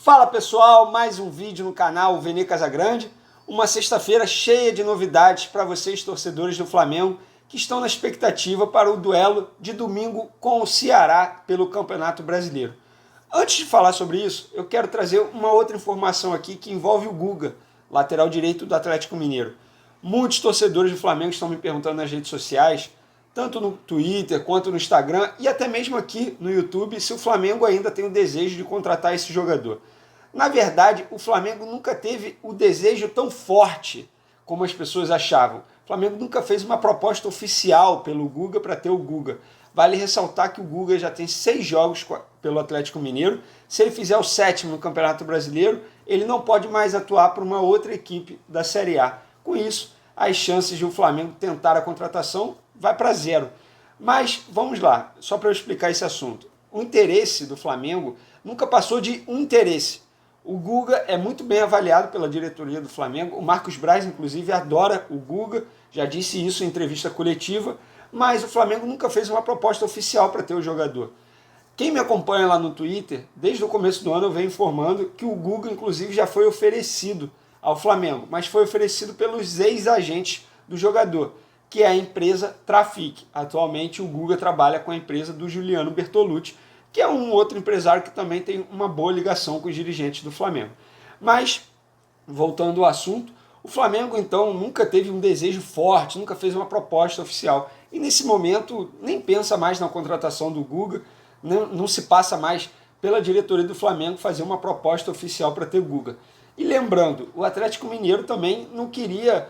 Fala pessoal, mais um vídeo no canal Vene Casagrande. Uma sexta-feira cheia de novidades para vocês torcedores do Flamengo que estão na expectativa para o duelo de domingo com o Ceará pelo Campeonato Brasileiro. Antes de falar sobre isso, eu quero trazer uma outra informação aqui que envolve o Guga, lateral direito do Atlético Mineiro. Muitos torcedores do Flamengo estão me perguntando nas redes sociais, tanto no Twitter quanto no Instagram e até mesmo aqui no YouTube, se o Flamengo ainda tem o desejo de contratar esse jogador. Na verdade, o Flamengo nunca teve o desejo tão forte como as pessoas achavam. O Flamengo nunca fez uma proposta oficial pelo Guga para ter o Guga. Vale ressaltar que o Guga já tem 6 jogos pelo Atlético Mineiro. Se ele fizer o 7º no Campeonato Brasileiro, ele não pode mais atuar para uma outra equipe da Série A. Com isso, as chances de o Flamengo tentar a contratação vai para 0. Mas vamos lá, só para eu explicar esse assunto. O interesse do Flamengo nunca passou de um interesse. O Guga é muito bem avaliado pela diretoria do Flamengo. O Marcos Braz, inclusive, adora o Guga, já disse isso em entrevista coletiva, mas o Flamengo nunca fez uma proposta oficial para ter o jogador. Quem me acompanha lá no Twitter, desde o começo do ano eu venho informando que o Guga, inclusive, já foi oferecido ao Flamengo, mas foi oferecido pelos ex-agentes do jogador, que é a empresa Trafic. Atualmente o Guga trabalha com a empresa do Juliano Bertolucci, que é um outro empresário que também tem uma boa ligação com os dirigentes do Flamengo. Mas, voltando ao assunto, o Flamengo então nunca teve um desejo forte, nunca fez uma proposta oficial. E nesse momento nem pensa mais na contratação do Guga, não se passa mais pela diretoria do Flamengo fazer uma proposta oficial para ter o Guga. E lembrando, o Atlético Mineiro também não queria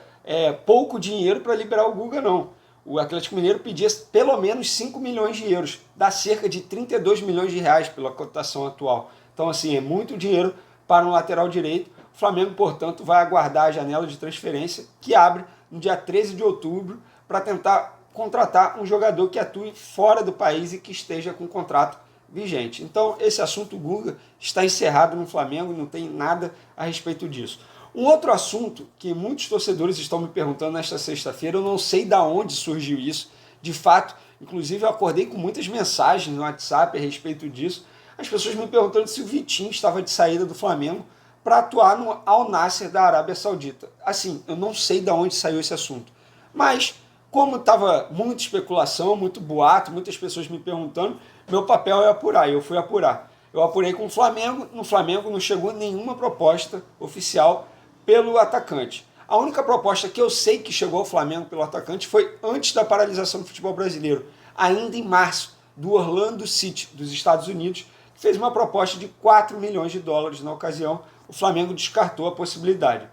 pouco dinheiro para liberar o Guga, não. O Atlético Mineiro pedia pelo menos 5 milhões de euros, dá cerca de 32 milhões de reais pela cotação atual. Então, assim, é muito dinheiro para um lateral direito. O Flamengo, portanto, vai aguardar a janela de transferência, que abre no dia 13 de outubro, para tentar contratar um jogador que atue fora do país e que esteja com contrato vigente. Então, esse assunto Guga está encerrado no Flamengo, não tem nada a respeito disso. Um outro assunto que muitos torcedores estão me perguntando nesta sexta-feira, eu não sei de onde surgiu isso, de fato, inclusive eu acordei com muitas mensagens no WhatsApp a respeito disso, as pessoas me perguntando se o Vitinho estava de saída do Flamengo para atuar no Al Nassr da Arábia Saudita. Assim, eu não sei de onde saiu esse assunto, mas como estava muita especulação, muito boato, muitas pessoas me perguntando, meu papel é apurar, e eu fui apurar. Eu apurei com o Flamengo, no Flamengo não chegou nenhuma proposta oficial pelo atacante. A única proposta que eu sei que chegou ao Flamengo pelo atacante foi antes da paralisação do futebol brasileiro, ainda em março, do Orlando City, dos Estados Unidos, que fez uma proposta de 4 milhões de dólares na ocasião. O Flamengo descartou a possibilidade.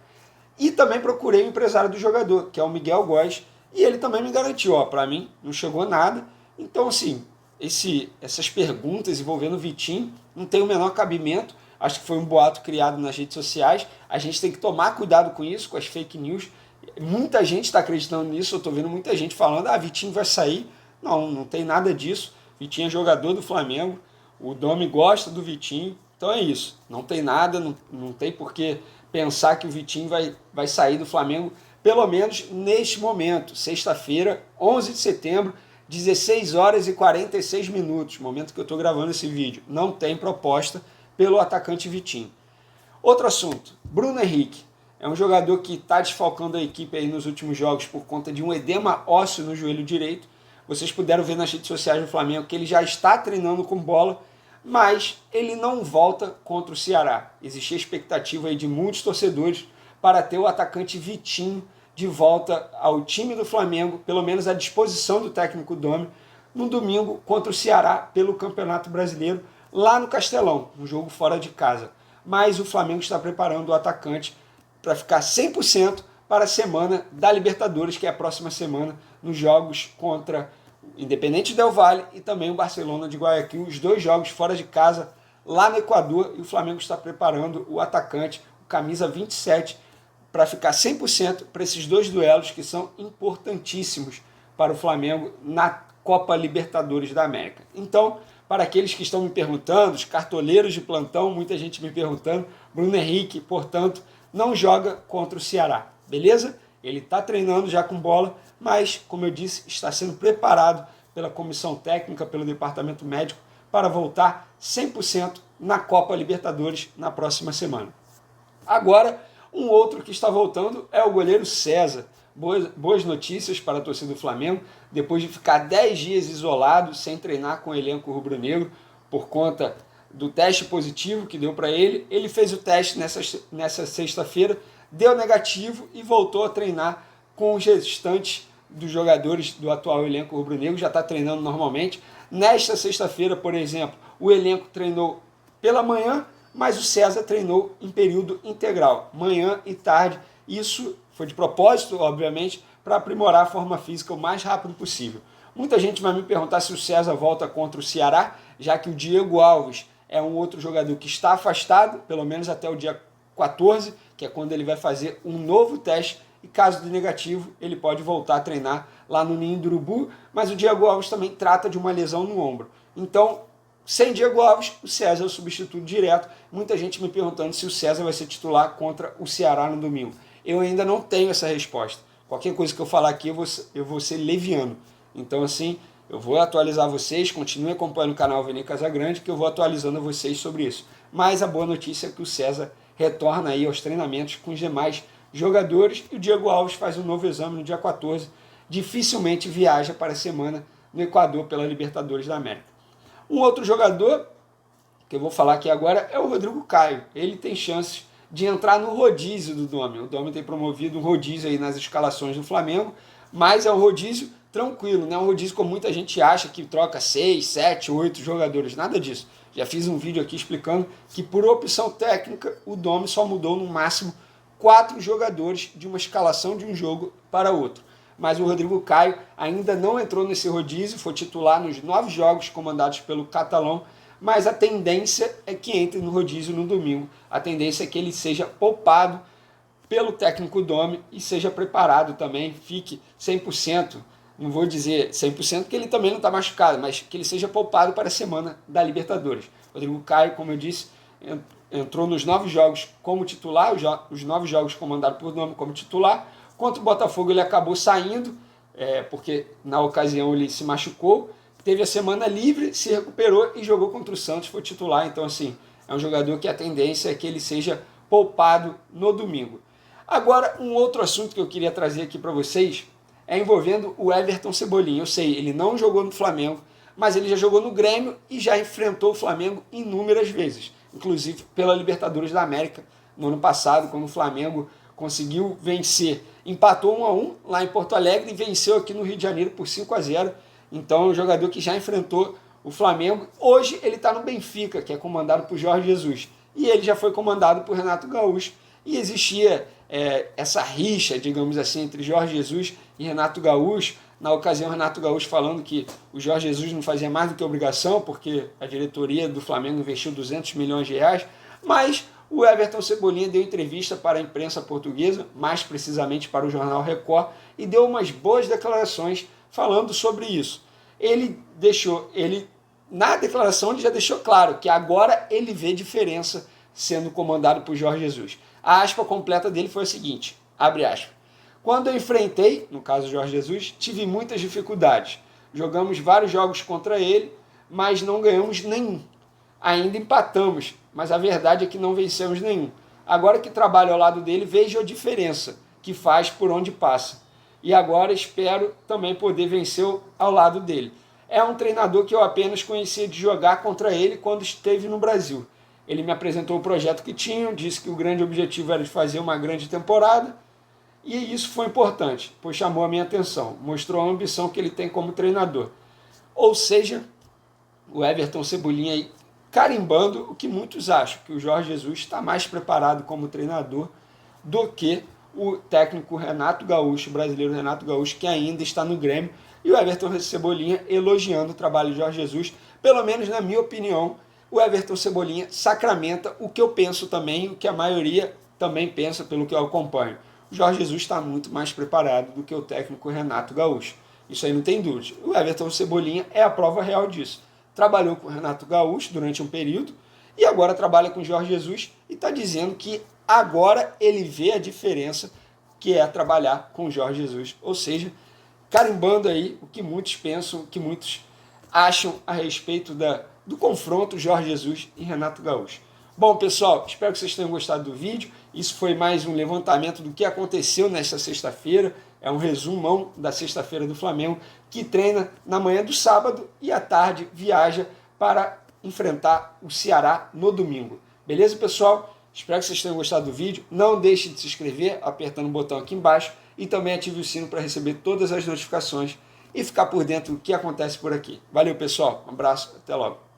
E também procurei o empresário do jogador, que é o Miguel Góes, e ele também me garantiu, para mim não chegou nada. Então, assim, essas perguntas envolvendo o Vitinho não tem o menor cabimento. Acho que foi um boato criado nas redes sociais. A gente tem que tomar cuidado com isso, com as fake news. Muita gente está acreditando nisso. Eu estou vendo muita gente falando, Vitinho vai sair. Não, não tem nada disso. Vitinho é jogador do Flamengo. O Domi gosta do Vitinho. Então é isso. Não tem nada, não tem por que pensar que o Vitinho vai sair do Flamengo, pelo menos neste momento. Sexta-feira, 11 de setembro, 16 horas e 46 minutos. Momento que eu estou gravando esse vídeo. Não tem proposta pelo atacante Vitinho. Outro assunto, Bruno Henrique. É um jogador que está desfalcando a equipe aí nos últimos jogos por conta de um edema ósseo no joelho direito. Vocês puderam ver nas redes sociais do Flamengo que ele já está treinando com bola, mas ele não volta contra o Ceará. Existia expectativa aí de muitos torcedores para ter o atacante Vitinho de volta ao time do Flamengo, pelo menos à disposição do técnico Domi, no domingo contra o Ceará pelo Campeonato Brasileiro, lá no Castelão, um jogo fora de casa. Mas o Flamengo está preparando o atacante para ficar 100% para a semana da Libertadores, que é a próxima semana, nos jogos contra o Independente Del Valle e também o Barcelona de Guayaquil, os 2 jogos fora de casa, lá no Equador, e o Flamengo está preparando o atacante, o camisa 27, para ficar 100% para esses 2 duelos que são importantíssimos para o Flamengo na Copa Libertadores da América. Então, para aqueles que estão me perguntando, os cartoleiros de plantão, muita gente me perguntando, Bruno Henrique, portanto, não joga contra o Ceará, beleza? Ele está treinando já com bola, mas, como eu disse, está sendo preparado pela comissão técnica, pelo departamento médico, para voltar 100% na Copa Libertadores na próxima semana. Agora, um outro que está voltando é o goleiro César. Boas notícias para a torcida do Flamengo, depois de ficar 10 dias isolado, sem treinar com o elenco rubro-negro, por conta do teste positivo que deu para ele. Ele fez o teste nessa sexta-feira, deu negativo e voltou a treinar com os restantes dos jogadores do atual elenco rubro-negro, já está treinando normalmente. Nesta sexta-feira, por exemplo, o elenco treinou pela manhã, mas o César treinou em período integral, manhã e tarde. Isso foi de propósito, obviamente, para aprimorar a forma física o mais rápido possível. Muita gente vai me perguntar se o César volta contra o Ceará, já que o Diego Alves é um outro jogador que está afastado, pelo menos até o dia 14, que é quando ele vai fazer um novo teste, e caso de negativo, ele pode voltar a treinar lá no Ninho do Urubu, mas o Diego Alves também trata de uma lesão no ombro. Então, sem Diego Alves, o César é o substituto direto. Muita gente me perguntando se o César vai ser titular contra o Ceará no domingo. Eu ainda não tenho essa resposta. Qualquer coisa que eu falar aqui, eu vou ser leviano. Então, assim, eu vou atualizar vocês, continue acompanhando o canal Vene Casagrande, que eu vou atualizando vocês sobre isso. Mas a boa notícia é que o César retorna aí aos treinamentos com os demais jogadores e o Diego Alves faz um novo exame no dia 14. Dificilmente viaja para a semana no Equador pela Libertadores da América. Um outro jogador que eu vou falar aqui agora é o Rodrigo Caio. Ele tem chances de entrar no rodízio do Domi. O Domi tem promovido um rodízio aí nas escalações do Flamengo, mas é um rodízio tranquilo, não é um rodízio como muita gente acha, que troca 6, 7, 8 jogadores, nada disso. Já fiz um vídeo aqui explicando que por opção técnica o Domi só mudou no máximo 4 jogadores de uma escalação de um jogo para outro. Mas o Rodrigo Caio ainda não entrou nesse rodízio, foi titular nos 9 jogos comandados pelo Catalão, mas a tendência é que entre no rodízio no domingo. A tendência é que ele seja poupado pelo técnico Domi e seja preparado também, fique 100%, não vou dizer 100% porque ele também não está machucado, mas que ele seja poupado para a semana da Libertadores. Rodrigo Caio, como eu disse, entrou nos 9 jogos como titular, os 9 jogos comandados por Domi como titular. Contra o Botafogo ele acabou saindo, porque na ocasião ele se machucou, teve a semana livre, se recuperou e jogou contra o Santos, foi titular. Então, assim, é um jogador que a tendência é que ele seja poupado no domingo. Agora, um outro assunto que eu queria trazer aqui para vocês é envolvendo o Everton Cebolinha. Eu sei, ele não jogou no Flamengo, mas ele já jogou no Grêmio e já enfrentou o Flamengo inúmeras vezes, inclusive pela Libertadores da América, no ano passado, quando o Flamengo conseguiu vencer, empatou 1-1 lá em Porto Alegre e venceu aqui no Rio de Janeiro por 5-0. Então é um jogador que já enfrentou o Flamengo. Hoje ele está no Benfica, que é comandado por Jorge Jesus, e ele já foi comandado por Renato Gaúcho, e existia essa rixa, digamos assim, entre Jorge Jesus e Renato Gaúcho. Na ocasião, Renato Gaúcho falando que o Jorge Jesus não fazia mais do que obrigação, porque a diretoria do Flamengo investiu 200 milhões de reais, mas o Everton Cebolinha deu entrevista para a imprensa portuguesa, mais precisamente para o jornal Record, e deu umas boas declarações falando sobre isso. Na declaração ele já deixou claro que agora ele vê diferença sendo comandado por Jorge Jesus. A aspa completa dele foi a seguinte, abre aspas: quando eu enfrentei, no caso Jorge Jesus, tive muitas dificuldades. Jogamos vários jogos contra ele, mas não ganhamos nenhum. Ainda empatamos, mas a verdade é que não vencemos nenhum. Agora que trabalho ao lado dele, vejo a diferença que faz por onde passa. E agora espero também poder vencer ao lado dele. É um treinador que eu apenas conhecia de jogar contra ele quando esteve no Brasil. Ele me apresentou o projeto que tinha, disse que o grande objetivo era de fazer uma grande temporada, e isso foi importante, pois chamou a minha atenção, mostrou a ambição que ele tem como treinador. Ou seja, o Everton Cebolinha aí carimbando o que muitos acham, que o Jorge Jesus está mais preparado como treinador do que o técnico Renato Gaúcho, o brasileiro Renato Gaúcho, que ainda está no Grêmio, e o Everton Cebolinha elogiando o trabalho de Jorge Jesus. Pelo menos na minha opinião, o Everton Cebolinha sacramenta o que eu penso também, o que a maioria também pensa pelo que eu acompanho. O Jorge Jesus está muito mais preparado do que o técnico Renato Gaúcho. Isso aí não tem dúvida. O Everton Cebolinha é a prova real disso. Trabalhou com o Renato Gaúcho durante um período e agora trabalha com o Jorge Jesus e está dizendo que agora ele vê a diferença que é trabalhar com o Jorge Jesus. Ou seja, carimbando aí o que muitos pensam, o que muitos acham a respeito do confronto Jorge Jesus e Renato Gaúcho. Bom, pessoal, espero que vocês tenham gostado do vídeo. Isso foi mais um levantamento do que aconteceu nesta sexta-feira. É um resumão da sexta-feira do Flamengo, que treina na manhã do sábado e à tarde viaja para enfrentar o Ceará no domingo. Beleza, pessoal? Espero que vocês tenham gostado do vídeo. Não deixe de se inscrever apertando o botão aqui embaixo e também ative o sino para receber todas as notificações e ficar por dentro do que acontece por aqui. Valeu, pessoal. Um abraço. Até logo.